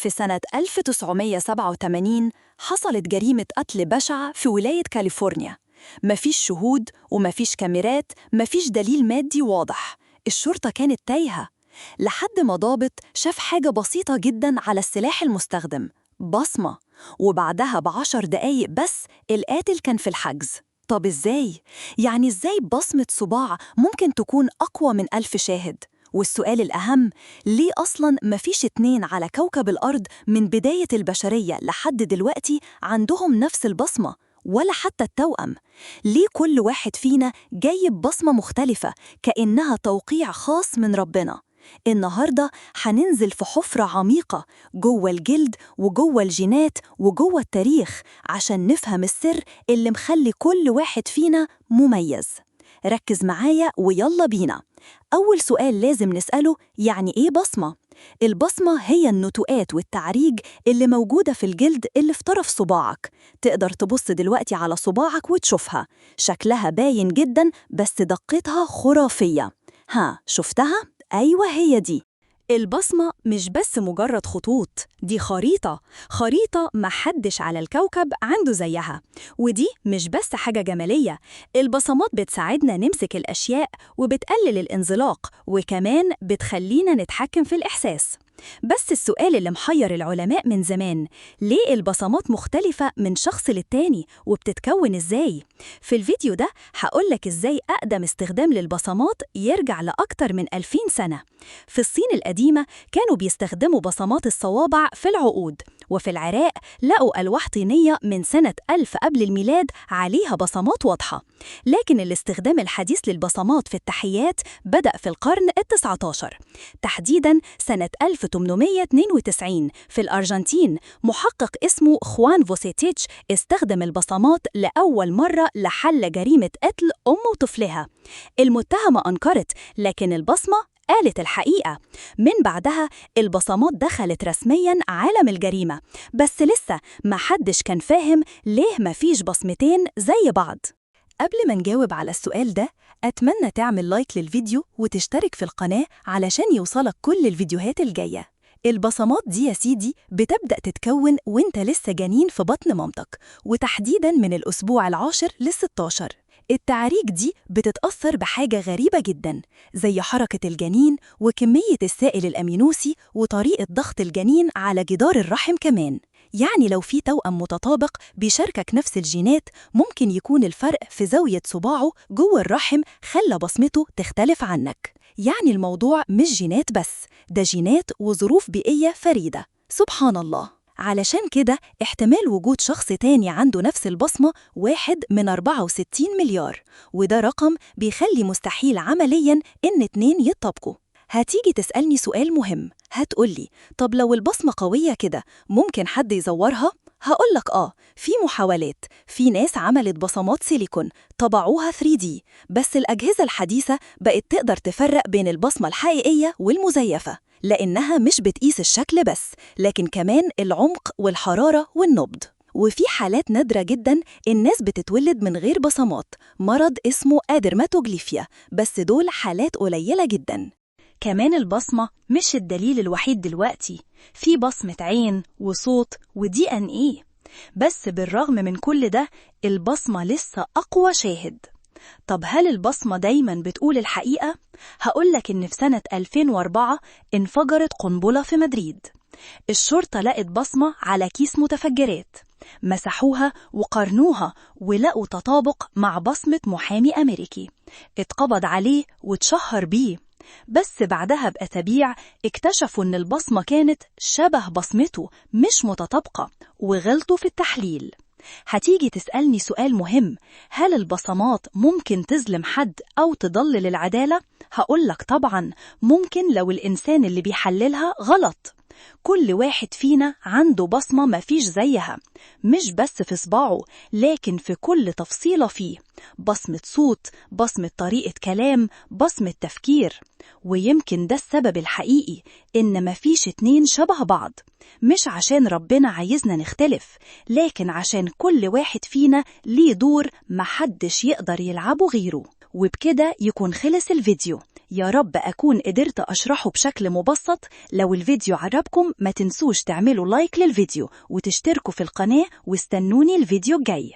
في سنة 1987 حصلت جريمة قتل بشعة في ولاية كاليفورنيا. مفيش شهود ومفيش كاميرات، مفيش دليل مادي واضح. الشرطة كانت تايهة لحد ما ضابط شاف حاجة بسيطة جداً على السلاح المستخدم، بصمة، وبعدها ب10 دقايق بس القاتل كان في الحجز. طب إزاي؟ يعني إزاي بصمة صباع ممكن تكون أقوى من 1000 شاهد؟ والسؤال الأهم، ليه أصلاً مفيش 2 على كوكب الأرض من بداية البشرية لحد دلوقتي عندهم نفس البصمة؟ ولا حتى التوأم؟ ليه كل واحد فينا جايب بصمة مختلفة كأنها توقيع خاص من ربنا؟ النهاردة هننزل في حفرة عميقة جوه الجلد وجوه الجينات وجوه التاريخ عشان نفهم السر اللي مخلي كل واحد فينا مميز. ركز معايا ويلا بينا. أول سؤال لازم نسأله، يعني إيه بصمة؟ البصمة هي النتوءات والتعريج اللي موجودة في الجلد اللي في طرف صباعك. تقدر تبص دلوقتي على صباعك وتشوفها، شكلها باين جدا بس دقتها خرافية. ها، شفتها؟ أيوة، هي دي. البصمة مش بس مجرد خطوط، دي خريطة محدش على الكوكب عنده زيها. ودي مش بس حاجة جمالية، البصمات بتساعدنا نمسك الأشياء وبتقلل الانزلاق، وكمان بتخلينا نتحكم في الإحساس. بس السؤال اللي محير العلماء من زمان، ليه البصمات مختلفة من شخص للتاني وبتتكون إزاي؟ في الفيديو ده هقولك إزاي أقدم استخدام للبصمات يرجع لأكتر من 2000 سنة. في الصين القديمة كانوا بيستخدموا بصمات الصوابع في العقود، وفي العراق لقوا ألواح طينية من سنة 1000 قبل الميلاد عليها بصمات واضحة. لكن الاستخدام الحديث للبصمات في التحيات بدأ في القرن ال19، تحديداً سنة 1892 في الأرجنتين. محقق اسمه خوان فوسيتيتش استخدم البصمات لأول مرة لحل جريمة قتل أم وطفلها. المتهمة أنكرت، لكن البصمة قالت الحقيقة. من بعدها البصمات دخلت رسمياً عالم الجريمة، بس لسه ما حدش كان فاهم ليه مفيش بصمتين زي بعض. قبل ما نجاوب على السؤال ده، أتمنى تعمل لايك للفيديو وتشترك في القناة علشان يوصلك كل الفيديوهات الجاية. البصمات دي يا سيدي بتبدأ تتكون وانت لسه جنين في بطن مامتك، وتحديداً من الأسبوع ال10 لل16. التعريج دي بتتأثر بحاجة غريبة جداً، زي حركة الجنين وكمية السائل الأمينوسي وطريقة ضغط الجنين على جدار الرحم كمان. يعني لو في توأم متطابق بيشاركك نفس الجينات، ممكن يكون الفرق في زاوية صباعه جوه الرحم خلى بصمته تختلف عنك. يعني الموضوع مش جينات بس، ده جينات وظروف بيئية فريدة. سبحان الله. علشان كده احتمال وجود شخص تاني عنده نفس البصمة 1 من 64 مليار، وده رقم بيخلي مستحيل عملياً إن 2 يتطابقوا. هتيجي تسألني سؤال مهم، هتقولي طب لو البصمة قوية كده ممكن حد يزورها؟ هقولك في محاولات، في ناس عملت بصمات سيليكون طبعوها 3D، بس الأجهزة الحديثة بقت تقدر تفرق بين البصمة الحقيقية والمزيفة، لأنها مش بتقيس الشكل بس، لكن كمان العمق والحرارة والنبض. وفي حالات نادرة جداً الناس بتتولد من غير بصمات، مرض اسمه أدرماتوجليفيا، بس دول حالات قليلة جداً. كمان البصمة مش الدليل الوحيد دلوقتي، في بصمة عين وصوت وDNA. بس بالرغم من كل ده البصمة لسه أقوى شاهد. طب هل البصمة دايماً بتقول الحقيقة؟ هقولك إن في سنة 2004 انفجرت قنبلة في مدريد. الشرطة لقت بصمة على كيس متفجرات، مسحوها وقارنوها ولقوا تطابق مع بصمة محامي أمريكي اتقبض عليه واتشهر بيه. بس بعدها بأسابيع اكتشفوا إن البصمة كانت شبه بصمته مش متطابقة، وغلطوا في التحليل. هتيجي تسألني سؤال مهم، هل البصمات ممكن تظلم حد أو تضلل العدالة؟ هقولك طبعاً ممكن لو الإنسان اللي بيحللها غلط. كل واحد فينا عنده بصمة مفيش زيها، مش بس في صباعه لكن في كل تفصيلة فيه، بصمة صوت، بصمة طريقة كلام، بصمة تفكير. ويمكن ده السبب الحقيقي إن مفيش 2 شبه بعض، مش عشان ربنا عايزنا نختلف، لكن عشان كل واحد فينا ليه دور محدش يقدر يلعبه غيره. وبكده يكون خلص الفيديو. يا رب أكون قدرت أشرحه بشكل مبسط. لو الفيديو عجبكم ما تنسوش تعملوا لايك للفيديو وتشتركوا في القناة، واستنوني الفيديو الجاي.